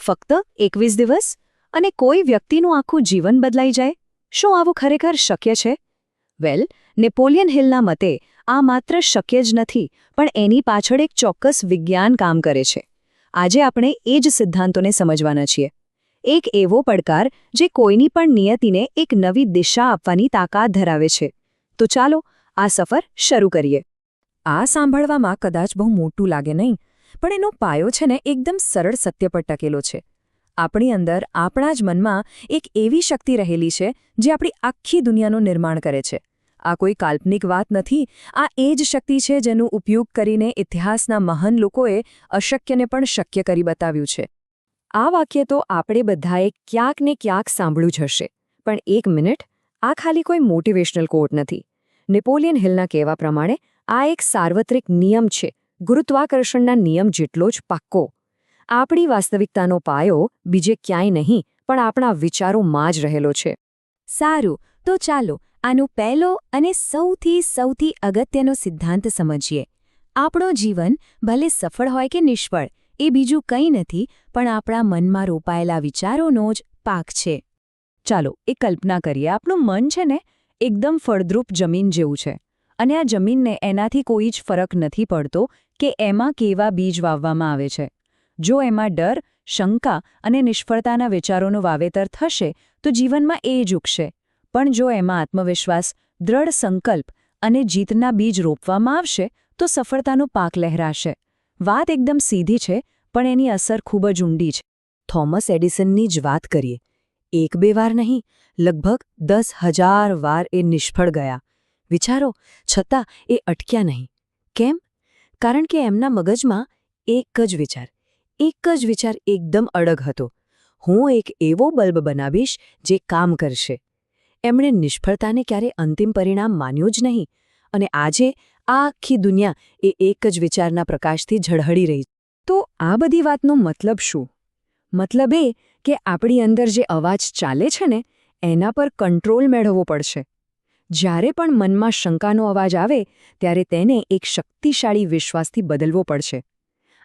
ફક્ત 21 દિવસ? અને કોઈ વ્યક્તિનું આખું જીવન બદલાઈ જાય? શું આવું ખરેખર શક્ય છે? વેલ, નેપોલિયન હિલના મતે આ માત્ર શક્ય જ નથી, પણ એની પાછળ એક ચોક્કસ વિજ્ઞાન કામ કરે છે. આજે આપણે એ જ સિદ્ધાંતોને સમજવાના છીએ. એક એવો પડકાર જે કોઈની પણ નિયતિને એક નવી દિશા આપવાની તાકાત ધરાવે છે. તો ચાલો આ સફર શરૂ કરીએ. આ સાંભળવામાં કદાચ બહુ મોટું લાગે નહીં, પણ એનો પાયો છે ને એકદમ સરળ સત્ય પર ટકેલો છે. આપણી અંદર આપણા જ મનમાં એક એવી શક્તિ રહેલી છે જે આપણી આખી દુનિયાનું નિર્માણ કરે છે. આ કોઈ કાલ્પનિક વાત નથી, આ એ જ શક્તિ છે જેનો ઉપયોગ કરીને ઇતિહાસના મહાન લોકોએ અશક્યને પણ શક્ય કરી બતાવ્યું છે. આ વાક્ય તો આપણે બધાએ ક્યાંક ને ક્યાંક સાંભળ્યું જ હશે. પણ એક મિનિટ, આ ખાલી કોઈ મોટિવેશનલ કોટ નથી. નેપોલિયન હિલના કહેવા પ્રમાણે આ એક સાર્વત્રિક નિયમ છે, ગુરુત્વાકર્ષણના નિયમ જેટલો જ પાક્કો. આપણી વાસ્તવિકતાનો પાયો બીજે ક્યાંય નહીં, પણ આપણા વિચારોમાં જ રહેલો છે. સારું, તો ચાલો આનો પહેલો અને સૌથી અગત્યનો સિદ્ધાંત સમજીએ. આપણું જીવન ભલે સફળ હોય કે નિષ્ફળ, એ બીજું કંઈ નથી પણ આપણા મનમાં રોપાયેલા વિચારોનો જ પાક છે. ચાલો એ કલ્પના કરીએ, આપણું મન છે ને એકદમ ફળદ્રુપ જમીન જેવું છે, અને આ જમીનને એનાથી કોઈ જ ફરક નથી પડતો કે એમાં કેવા બીજ વાવવામાં આવે છે. જો એમાં ડર, શંકા અને નિષ્ફળતાના વિચારોનું વાવેતર થશે તો જીવનમાં એ જ ઉગશે. પણ જો એમાં આત્મવિશ્વાસ, દ્રઢ સંકલ્પ અને જીતના બીજ રોપવામાં આવશે તો સફળતાનો પાક લહેરાશે. વાત એકદમ સીધી છે, પણ એની અસર ખૂબ જ ઊંડી છે. થોમસ એડિસનની જ વાત કરીએ. 1-2 વાર નહીં, લગભગ 10,000 વાર એ નિષ્ફળ ગયા. વિચારો, છતાં એ અટક્યા નહીં. કેમ? કારણ કે એમના મગજમાં એક જ વિચાર એકદમ અડગ હતો: હું એક એવો બલ્બ બનાવીશ જે કામ કરશે. એમણે નિષ્ફળતાને ક્યારે અંતિમ પરિણામ માન્યું જ નહીં, અને આજે આ આખી દુનિયા એ એક જ વિચારના પ્રકાશથી ઝળહળી રહી. તો આ બધી વાતનો મતલબ શું? મતલબ એ કે આપણી અંદર જે અવાજ ચાલે છે ને, એના પર કંટ્રોલ મેળવવો પડશે. જ્યારે પણ મનમાં શંકાનો અવાજ આવે ત્યારે તેને એક શક્તિશાળી વિશ્વાસથી બદલવો પડશે.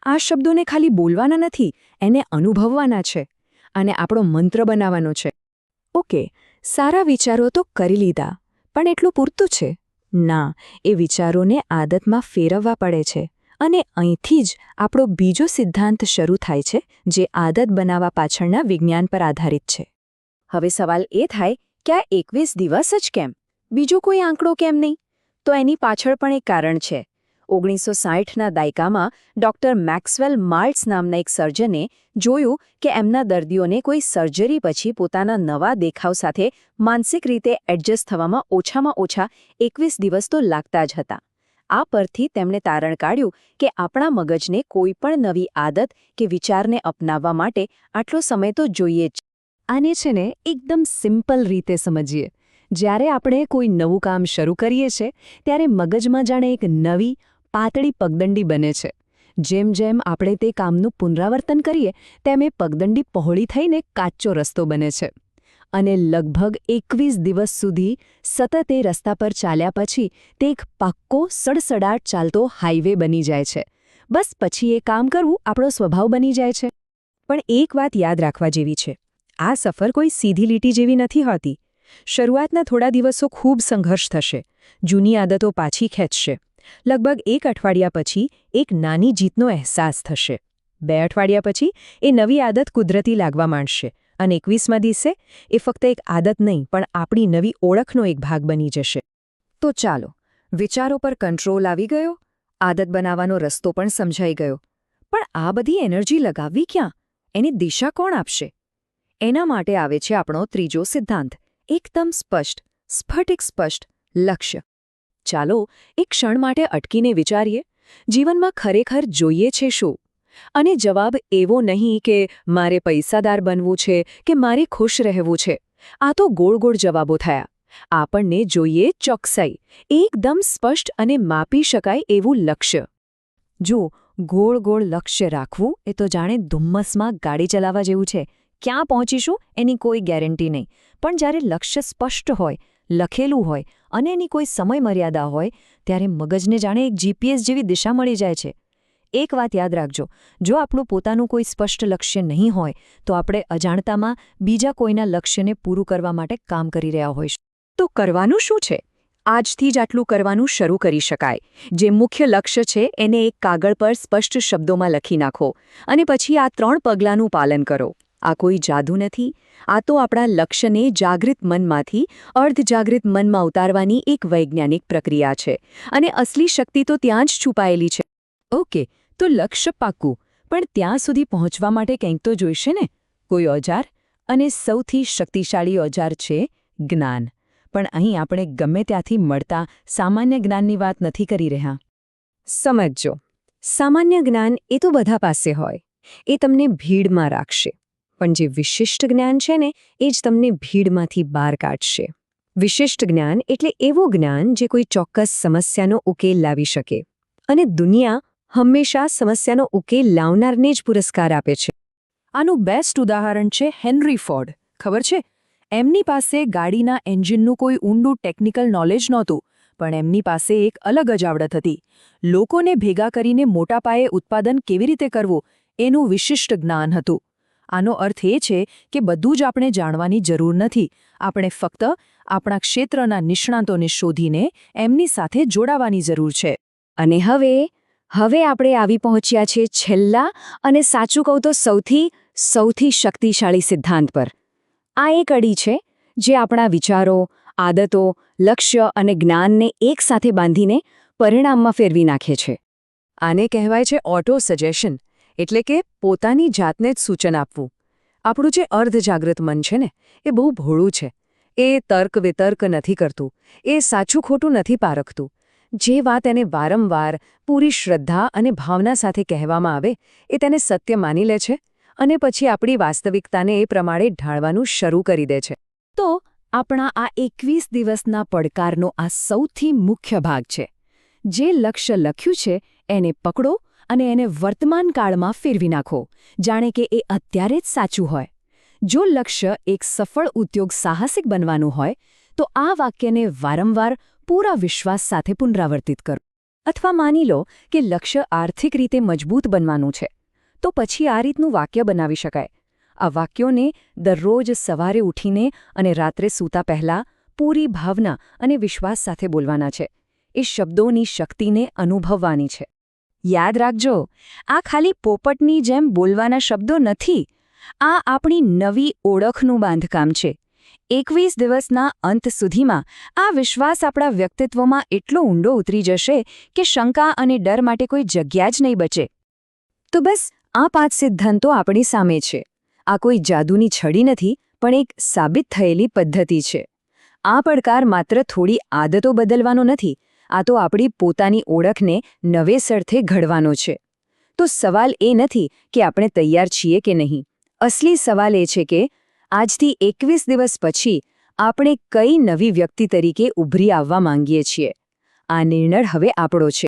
આ શબ્દોને ખાલી બોલવાના નથી, એને અનુભવવાના છે, અને આપણો મંત્ર બનાવવાનો છે. ઓકે, સારા વિચારો તો કરી લીધા, પણ એટલું પૂરતું છે? ના, એ વિચારોને આદતમાં ફેરવવા પડે છે. અને અહીંથી જ આપણો બીજો સિદ્ધાંત શરૂ થાય છે, જે આદત બનાવવા પાછળના વિજ્ઞાન પર આધારિત છે. હવે સવાલ એ થાય કે આ 21 દિવસ જ કેમ? બીજો કોઈ આંકડો કેમ નહીં? તો એની પાછળ પણ એક કારણ છે. 1960ના દાયકામાં ડૉક્ટર મેક્સવેલ માલ્ટ્સ નામના એક સર્જને જોયું કે એમના દર્દીઓને કોઈ સર્જરી પછી પોતાના નવા દેખાવ સાથે માનસિક રીતે એડજસ્ટ થવામાં ઓછામાં ઓછા 21 દિવસ તો લાગતા જ હતા. આ પરથી તેમણે તારણ કાઢ્યું કે આપણા મગજને કોઈ પણ નવી આદત કે વિચારને અપનાવવા માટે આટલો સમય તો જોઈએ જ. આને છે ને એકદમ સિમ્પલ રીતે સમજીએ. જ્યારે આપણે કોઈ નવું કામ શરૂ કરીએ છીએ ત્યારે મગજમાં જાણે એક નવી, પાતળી પગદંડી બને છે. જેમ જેમ આપણે તે કામનું પુનરાવર્તન કરીએ તેમ એ પગદંડી પહોળી થઈને કાચો રસ્તો બને છે. અને લગભગ 21 દિવસ સુધી સતત એ રસ્તા પર ચાલ્યા પછી તે એક પાક્કો સડસડાટ ચાલતો હાઈવે બની જાય છે. બસ પછી એ કામ કરવું આપણો સ્વભાવ બની જાય છે. પણ એક વાત યાદ રાખવા જેવી છે, આ સફર કોઈ સીધી લીટી જેવી નથી હોતી. શરૂઆતના થોડા દિવસો ખૂબ સંઘર્ષ થશે, જૂની આદતો પાછી ખેંચશે. લગભગ 1 અઠવાડિયા પછી એક નાની જીતનો અહેસાસ થશે. 2 અઠવાડિયા પછી એ નવી આદત કુદરતી લાગવા માંડશે. અને 21મા દિવસે એ ફક્ત એક આદત નહીં, પણ આપણી નવી ઓળખનો એક ભાગ બની જશે. તો ચાલો, વિચારો પર કંટ્રોલ આવી ગયો, આદત બનાવવાનો રસ્તો પણ સમજાઈ ગયો. પણ આ બધી એનર્જી લગાવવી ક્યાં? એની દિશા કોણ આપશે? એના માટે આવે છે આપણો ત્રીજો સિદ્ધાંત: એકદમ સ્ફટિક સ્પષ્ટ લક્ષ્ય. ચાલો એક ક્ષણ માટે અટકીને વિચારીએ, જીવનમાં ખરેખર જોઈએ છે શું? અને જવાબ એવો નહીં કે મારે પૈસાદાર બનવું છે કે મારે ખુશ રહેવું છે. આ તો ગોળ જવાબો થયા. આપણને જોઈએ ચોકસાઈ, એકદમ સ્પષ્ટ અને માપી શકાય એવું લક્ષ્ય. જો ગોળ લક્ષ્ય રાખવું એ તો જાણે ધુમ્મસમાં ગાડી ચલાવવા જેવું છે. ક્યાં પહોંચીશું એની કોઈ ગેરંટી નહીં. પણ જ્યારે લક્ષ્ય સ્પષ્ટ હોય, લખેલું હોય અને એની કોઈ સમય મર્યાદા હોય, ત્યારે મગજને જાણે એક GPS જેવી દિશા મળી જાય છે. એક વાત યાદ રાખજો, જો આપણું પોતાનું કોઈ સ્પષ્ટ લક્ષ્ય નહીં હોય તો આપણે અજાણતામાં બીજા કોઈના લક્ષ્યને પૂરું કરવા માટે કામ કરી રહ્યા હોઈશું. તો કરવાનું શું છે? આજથી જ આટલું કરવાનું શરૂ કરી શકાય. જે મુખ્ય લક્ષ્ય છે એને એક કાગળ પર સ્પષ્ટ શબ્દોમાં લખી નાખો અને પછી આ 3 પગલાંનું પાલન કરો. આ કોઈ જાદુ નથી. આ તો આપણા લક્ષ્યને જાગૃત મનમાંથી અર્ધજાગૃત મનમાં ઉતારવાની એક વૈજ્ઞાનિક પ્રક્રિયા છે અને અસલી શક્તિ તો ત્યાં જ છુપાયેલી છે. ઓકે, તો લક્ષ્ય પાક્કું, પણ ત્યાં સુધી પહોંચવા માટે કંઈક તો જોઈશે ને, કોઈ ઓજાર. અને સૌથી શક્તિશાળી ઓજાર છે જ્ઞાન. પણ અહીં આપણે ગમે ત્યાંથી મળતા સામાન્ય જ્ઞાનની વાત નથી કરી રહ્યા. સમજજો, સામાન્ય જ્ઞાન એ તો બધા પાસે હોય, એ તમને ભીડમાં રાખશે. પણ જે વિશિષ્ટ જ્ઞાન છે ને, એ જ તમને ભીડમાંથી બહાર કાઢશે. વિશિષ્ટ જ્ઞાન એટલે એવું જ્ઞાન જે કોઈ ચોક્કસ સમસ્યાનો ઉકેલ લાવી શકે. અને દુનિયા હંમેશા સમસ્યાનો ઉકેલ લાવનારને જ પુરસ્કાર આપે છે. આનું બેસ્ટ ઉદાહરણ છે હેનરી ફોર્ડ. ખબર છે? એમની પાસે ગાડીના એન્જિનનું કોઈ ઊંડું ટેકનિકલ નોલેજ નહોતું, પણ એમની પાસે એક અલગ જ આવડત હતી. લોકોને ભેગા કરીને મોટા પાયે ઉત્પાદન કેવી રીતે કરવું એનું વિશિષ્ટ જ્ઞાન હતું. આનો અર્થ એ છે કે બધું જ આપણે જાણવાની જરૂર નથી. આપણે ફક્ત આપણા ક્ષેત્રના નિષ્ણાતોને શોધીને એમની સાથે જોડાવાની જરૂર છે. અને હવે આપણે આવી પહોંચ્યા છીએ છેલ્લા અને સાચું કહું તો સૌથી શક્તિશાળી સિદ્ધાંત પર. આ એક અડી છે જે આપણા વિચારો, આદતો, લક્ષ્ય અને જ્ઞાનને એકસાથે બાંધીને પરિણામમાં ફેરવી નાખે છે. આને કહેવાય છે ઓટો સજેશન, એટલે કે પોતાની જાતને જ સૂચન આપવું. આપણું જે અર્ધજાગૃત મન છે ને, એ બહુ ભોળું છે. એ તર્ક વિતર્ક નથી કરતું, એ સાચું ખોટું નથી પારખતું. જે વાત એને વારંવાર પૂરી શ્રદ્ધા અને ભાવના સાથે કહેવામાં આવે એ તેને સત્ય માની લે છે અને પછી આપણી વાસ્તવિકતાને એ પ્રમાણે ઢાળવાનું શરૂ કરી દે છે. તો આપણા આ 21 દિવસના પડકારનો આ સૌથી મુખ્ય ભાગ છે. જે લક્ષ્ય લખ્યું છે એને પકડો અને એને વર્તમાન કાળમાં ફેરવી નાખો, જાણે કે એ અત્યારે જ સાચું હોય. જો લક્ષ્ય એક સફળ ઉદ્યોગ સાહસિક બનવાનું હોય તો આ વાક્યને વારંવાર પૂરા વિશ્વાસ સાથે પુનરાવર્તિત કરો. અથવા માની લો કે લક્ષ્ય આર્થિક રીતે મજબૂત બનવાનું છે, તો પછી આ રીતનું વાક્ય બનાવી શકાય. આ વાક્યોને દરરોજ સવારે ઉઠીને અને રાત્રે સૂતા પહેલાં પૂરી ભાવના અને વિશ્વાસ સાથે બોલવાના છે. એ શબ્દોની શક્તિને અનુભવવાની છે. યાદ રાખજો, આ ખાલી પોપટની જેમ બોલવાના શબ્દો નથી. આ આપણી નવી ઓળખનું બાંધકામ છે. 21 દિવસના અંત સુધીમાં આ વિશ્વાસ આપણા વ્યક્તિત્વમાં એટલો ઊંડો ઉતરી જશે કે શંકા અને ડર માટે કોઈ જગ્યા જ નહીં બચે. તો બસ આ 5 સિદ્ધાંતો આપણી સામે છે. આ કોઈ જાદુની છડી નથી, પણ એક સાબિત થયેલી પદ્ધતિ છે. આ પડકાર માત્ર થોડી આદતો બદલવાનો નથી, આ તો આપણી પોતાની ઓળખને નવેસરથી ઘડવાનો છે. તો સવાલ એ નથી કે આપણે તૈયાર છીએ કે નહીં. અસલી સવાલ એ છે કે આજથી 21 દિવસ પછી આપણે કઈ નવી વ્યક્તિ તરીકે ઉભરી આવવા માંગીએ છીએ. આ નિર્ણય હવે આપણો છે.